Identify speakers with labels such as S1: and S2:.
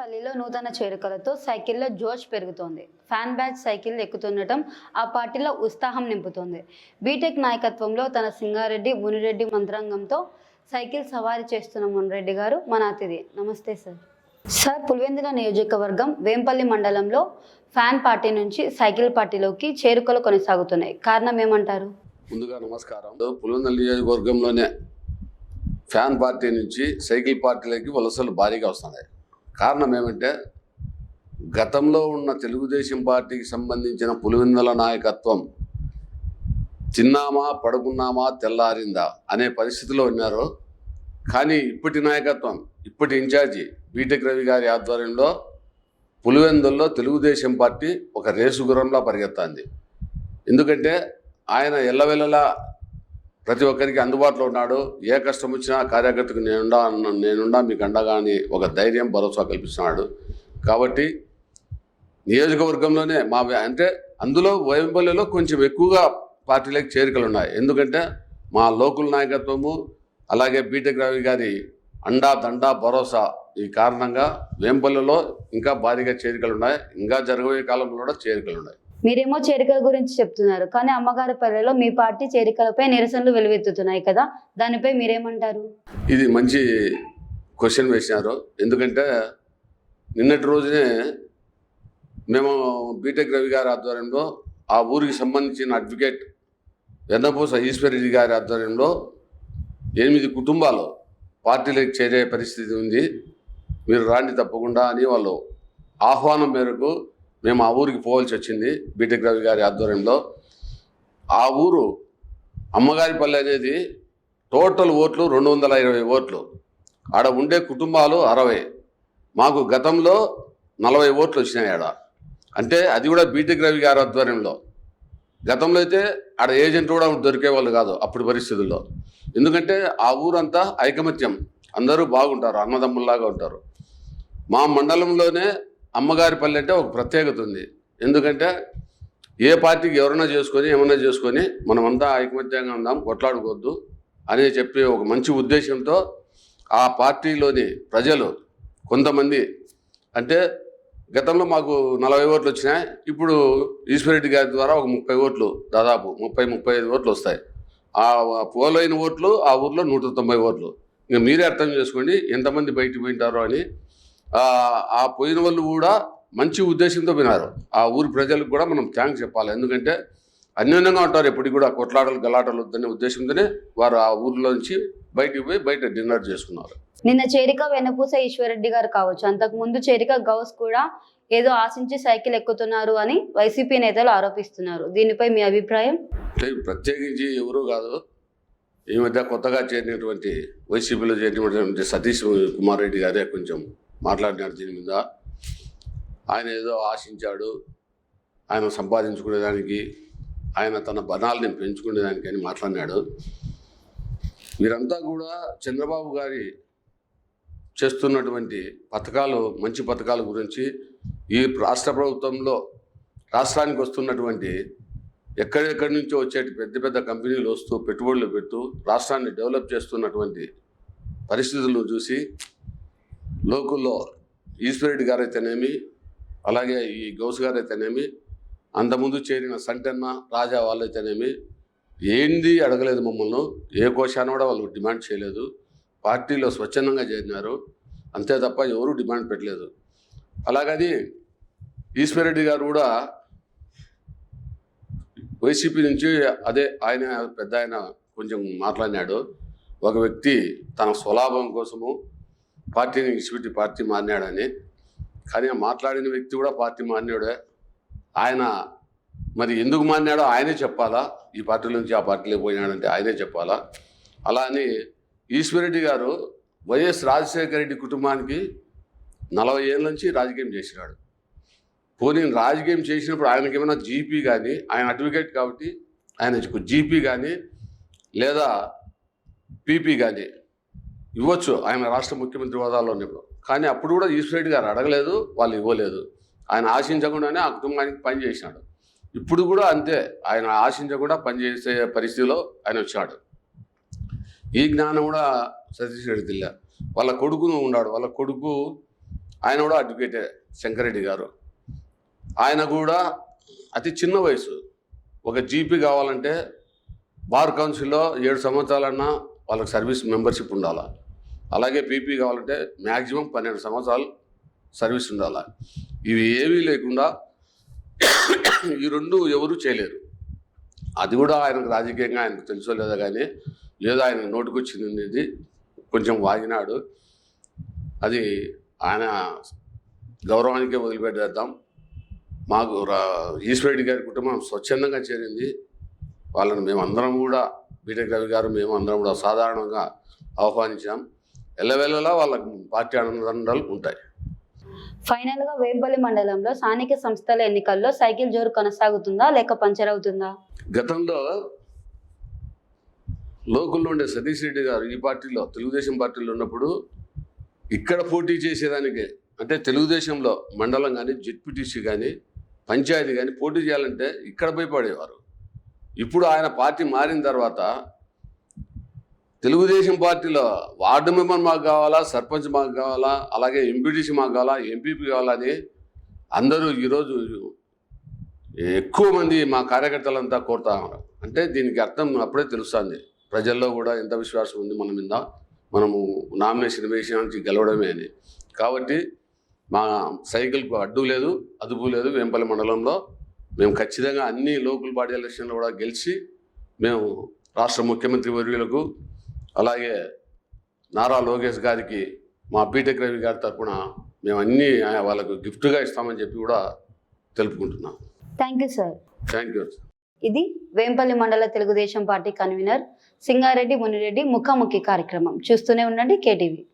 S1: పులివెందులపల్లిలో నూతన చేరికలతో సైకిల్లో జోష్ పెరుగుతోంది. ఫ్యాన్ బ్యాచ్ సైకిల్ ఎక్కుతుండటం ఆ పార్టీలో ఉత్సాహం నింపుతోంది. బీటెక్ నాయకత్వంలో తన సింగారెడ్డి మునిరెడ్డి మంత్రాంగంతో సైకిల్ సవారీ చేస్తున్న మునిరెడ్డి గారు మన అతిథి. నమస్తే సార్. సార్, పులివెందుల నియోజకవర్గం వేంపల్లి మండలంలో ఫ్యాన్ పార్టీ నుంచి సైకిల్ పార్టీలోకి చేరికలు కొనసాగుతున్నాయి. కారణం ఏమంటారు?
S2: ముందుగా నమస్కారం. పులివెందుల నియోజకవర్గంలోనే ఫ్యాన్ పార్టీ నుంచి సైకిల్ పార్టీలకి వలసలు భారీగా వస్తున్నాయి. కారణం ఏమంటే, గతంలో ఉన్న తెలుగుదేశం పార్టీకి సంబంధించిన పులివెందుల నాయకత్వం తిన్నామా పడుకున్నామా తెల్లారిందా అనే పరిస్థితిలో ఉన్నారు. కానీ ఇప్పటి నాయకత్వం, ఇప్పటి ఇన్ఛార్జి బీటెక్ రవి గారి ఆధ్వర్యంలో పులివెందుల్లో తెలుగుదేశం పార్టీ ఒక రేసు గుర్రంలా పరిగెత్తాంది. ఎందుకంటే ఆయన ఎల్లవెల్లలా ప్రతి ఒక్కరికి అందుబాటులో ఉన్నాడు. ఏ కష్టం వచ్చినా కార్యకర్తకు నేనుండా మీకు అండగా అని ఒక ధైర్యం భరోసా కల్పిస్తున్నాడు. కాబట్టి నియోజకవర్గంలోనే అంటే అందులో వేంపల్లిలో కొంచెం ఎక్కువగా పార్టీలకు చేరికలు ఉన్నాయి. ఎందుకంటే మా లోకల్ నాయకత్వము అలాగే బీటెక్ రవి గారి అండా దండా భరోసా ఈ కారణంగా వేంపల్లిలో ఇంకా భారీగా చేరికలు ఉన్నాయి. ఇంకా జరగబోయే కాలంలో కూడా చేరికలు ఉన్నాయి.
S1: మీరేమో చేరికల గురించి చెప్తున్నారు, కానీ అమ్మగారిపల్లెలో మీ పార్టీ చేరికలపై నిరసనలు వెలువెత్తుతున్నాయి కదా, దానిపై మీరేమంటారు?
S2: ఇది మంచి క్వశ్చన్ వేసినారు. ఎందుకంటే నిన్నటి రోజునే మేము బీటెక్ రవి గారి ఆధ్వర్యంలో ఆ ఊరికి సంబంధించిన అడ్వకేట్ వెన్నపూస ఈశ్వరెడ్డి గారి ఆధ్వర్యంలో 8 కుటుంబాలు పార్టీలకు చేరే పరిస్థితి ఉంది, మీరు రాండి తప్పకుండా అని వాళ్ళు ఆహ్వానం మేరకు మేము ఆ ఊరికి పోవాల్సి వచ్చింది. బీటెక్ రవి గారి ఆధ్వర్యంలో ఆ ఊరు అమ్మగారిపల్లి అనేది టోటల్ ఓట్లు 220 ఓట్లు, ఆడ ఉండే కుటుంబాలు 60. మాకు గతంలో 40 ఓట్లు వచ్చినాయి ఆడ. అంటే అది కూడా బీటెక్ రవి గారి ఆధ్వర్యంలో. గతంలో అయితే ఆడ ఏజెంట్ కూడా దొరికేవాళ్ళు కాదు అప్పుడు పరిస్థితుల్లో. ఎందుకంటే ఆ ఊరంతా ఐకమత్యం, అందరూ బాగుంటారు, అన్నదమ్ముల్లాగా ఉంటారు. మా మండలంలోనే అమ్మగారిపల్లి అంటే ఒక ప్రత్యేకత ఉంది. ఎందుకంటే ఏ పార్టీకి ఎవరైనా చేసుకొని ఏమన్నా చేసుకొని మనమంతా ఐకమత్యంగా ఉందాం, కొట్లాడుకోవద్దు అని చెప్పి ఒక మంచి ఉద్దేశంతో ఆ పార్టీలోని ప్రజలు కొంతమంది, అంటే గతంలో మాకు 40 ఓట్లు వచ్చినాయి, ఇప్పుడు ఈశ్వరెడ్డి గారి ద్వారా ఒక 30 ఓట్లు, దాదాపు 30-35 ఓట్లు వస్తాయి. ఆ పోలైన ఓట్లు ఆ ఊర్లో 190 ఓట్లు. ఇంకా మీరే అర్థం చేసుకోండి ఎంతమంది బయటికి పోయింటారో అని. ఆ పోయిన వాళ్ళు కూడా మంచి ఉద్దేశంతో పోయినారు. ఆ ఊరి ప్రజలకు కూడా మనం థ్యాంక్స్ చెప్పాలి. ఎందుకంటే అన్యోన్యంగా ఉంటారు, ఎప్పటికి కూడా కొట్లాటలు గలాటలు వద్దనే ఉద్దేశంతోనే వారు ఆ ఊర్లో నుంచి బయటికి పోయి బయట డిన్నర్ చేసుకున్నారు.
S1: నిన్న చేరిక వెన్నపూస ఈశ్వరెడ్డి గారు కావచ్చు, అంతకు ముందు చేరిక గౌస్ కూడా ఏదో ఆశించి సైకిల్ ఎక్కుతున్నారు అని వైసీపీ నేతలు ఆరోపిస్తున్నారు. దీనిపై మీ అభిప్రాయం?
S2: ప్రత్యేకించి ఎవరూ కాదు, ఈ మధ్య కొత్తగా చేరినటువంటి వైసీపీలో చేరినటువంటి సతీష్ కుమార్ రెడ్డి గారే కొంచెం మాట్లాడినాడు దీని మీద. ఆయన ఏదో ఆశించాడు, ఆయన సంపాదించుకునేదానికి, ఆయన తన బనాల్ని పెంచుకునేదానికి అని మాట్లాడినాడు. వీరంతా కూడా చంద్రబాబు గారి చేస్తున్నటువంటి పథకాలు, మంచి పథకాల గురించి, ఈ రాష్ట్ర ప్రభుత్వంలో రాష్ట్రానికి వస్తున్నటువంటి ఎక్కడెక్కడి నుంచో వచ్చేటి పెద్ద పెద్ద కంపెనీలు వస్తూ పెట్టుబడులు పెట్టు రాష్ట్రాన్ని డెవలప్ చేస్తున్నటువంటి పరిస్థితులను చూసి లోకల్లో ఈశ్వరెడ్డి గారు అయితేనేమి, అలాగే ఈ గౌస్ గారు అయితేనేమి, అంతకుముందు చేరిన సంటన్న రాజా వాళ్ళు అయితేనేమి ఏంది అడగలేదు మమ్మల్ని. ఏ కోశాన్ని కూడా వాళ్ళు డిమాండ్ చేయలేదు. పార్టీలో స్వచ్ఛందంగా చేరినారు అంతే తప్ప ఎవరూ డిమాండ్ పెట్టలేదు. అలాగని ఈశ్వరెడ్డి గారు కూడా వైసీపీ నుంచి ఆయన పెద్ద ఆయన కొంచెం మాట్లాడినాడు. ఒక వ్యక్తి తన స్వలాభం కోసము పార్టీని విడిచిపెట్టి పార్టీ మారినాడని. కానీ ఆ మాట్లాడిన వ్యక్తి కూడా పార్టీ మారినాడే. ఆయన మరి ఎందుకు మారినాడో ఆయనే చెప్పాలా, ఈ పార్టీ నుంచి ఆ పార్టీలోకి పోయినాడంటే ఆయనే చెప్పాలా. అలా అని ఈశ్వరెడ్డి గారు వైఎస్ రాజశేఖర రెడ్డి కుటుంబానికి 40 ఏళ్ళ నుంచి రాజకీయం చేసినాడు. పోనీ రాజకీయం చేసినప్పుడు ఆయనకి ఏమైనా జీపీ కానీ, ఆయన అడ్వకేట్ కాబట్టి ఆయన జీపీ కానీ లేదా పీపీ కానీ ఇవ్వచ్చు ఆయన రాష్ట్ర ముఖ్యమంత్రి హోదాలో ఉన్నప్పుడు. కానీ అప్పుడు కూడా ఈశ్వరెడ్డి గారు అడగలేదు, వాళ్ళు ఇవ్వలేదు. ఆయన ఆశించకుండానే ఆ కుటుంబానికి పనిచేసినాడు. ఇప్పుడు కూడా అంతే, ఆయన ఆశించకుండా పనిచేసే పరిస్థితిలో ఆయన వచ్చాడు. ఈ జ్ఞానం కూడా సతీష్ రెడ్డి దిల్ల వాళ్ళ కొడుకును ఉన్నాడు. వాళ్ళ కొడుకు ఆయన కూడా అడ్వకేటే శంకరెడ్డి గారు. ఆయన కూడా అతి చిన్న వయసు. ఒక జీపీ కావాలంటే బార్ కౌన్సిల్లో 7 సంవత్సరాలన్నా వాళ్ళకి సర్వీస్ మెంబర్షిప్ ఉండాలి. అలాగే పీపీ కావాలంటే మ్యాక్సిమం 12 సంవత్సరాలు సర్వీస్ ఉండాలి. ఇవి ఏవీ లేకుండా ఈ రెండు ఎవరు చేయలేరు. అది కూడా ఆయనకు రాజకీయంగా ఆయనకు తెలుసో లేదో కానీ ఏదో ఆయన నోటుకొచ్చింది కొంచెం వాగినాడు. అది ఆయన గౌరవానికే వదిలిపెట్టేద్దాం. మాకు ఈశ్వరెడ్డి గారి కుటుంబం స్వచ్ఛందంగా చేరింది. వాళ్ళని మేమందరం కూడా బీటెక్ రవి గారు మేము అందరం కూడా సాధారణంగా ఆహ్వానించాం. ఎల్లవెల్లలా వాళ్ళకి పార్టీ అండదండలు ఉంటాయి.
S1: ఫైనల్గా వేంపల్లి మండలంలో స్థానిక సంస్థల ఎన్నికల్లో సైకిల్ జోరు కొనసాగుతుందా లేక పంచర్ అవుతుందా?
S2: గతంలో లోకల్లో ఉండే సతీష్ రెడ్డి గారు ఈ పార్టీలో తెలుగుదేశం పార్టీలో ఉన్నప్పుడు ఇక్కడ పోటీ చేసేదానికి అంటే తెలుగుదేశంలో మండలం కానీ జెడ్పీటీసీ కానీ పంచాయతీ కానీ పోటీ చేయాలంటే ఇక్కడ భయపడేవారు. ఇప్పుడు ఆయన పార్టీ మారిన తర్వాత తెలుగుదేశం పార్టీలో వార్డు మెంబర్ మాకు కావాలా, సర్పంచ్ మాకు కావాలా, అలాగే ఎంపీటీసీ మాకు కావాలా, ఎంపీపీ కావాలని అందరూ ఈరోజు ఎక్కువ మంది మా కార్యకర్తలంతా కోరుతా ఉన్నారు. అంటే దీనికి అర్థం అప్పుడే తెలుస్తుంది ప్రజల్లో కూడా ఎంత విశ్వాసం ఉంది మన మీద, మనము నామినేషన్ వేసానికి గెలవడమే అని. కాబట్టి మా సైకిల్కు అడ్డు లేదు, అదుపు లేదు. వేంపల్లి మండలంలో మేము ఖచ్చితంగా అన్ని లోకల్ బాడీ ఎలక్షన్లు కూడా గెలిచి మేము రాష్ట్ర ముఖ్యమంత్రి వర్యులకు అలాగే నారా లోకేష్ గారికి మా బీటెక్ రవి గారి తరఫున మేము అన్నీ వాళ్ళకు గిఫ్ట్గా ఇస్తామని చెప్పి కూడా తెలుపుకుంటున్నాం.
S1: Thank you sir.
S2: Thank you.
S1: ఇది వేంపల్లి మండల తెలుగుదేశం పార్టీ కన్వీనర్ సింగారెడ్డి మునిరెడ్డి ముఖాముఖి కార్యక్రమం. చూస్తూనే ఉండండి కేటీవీ.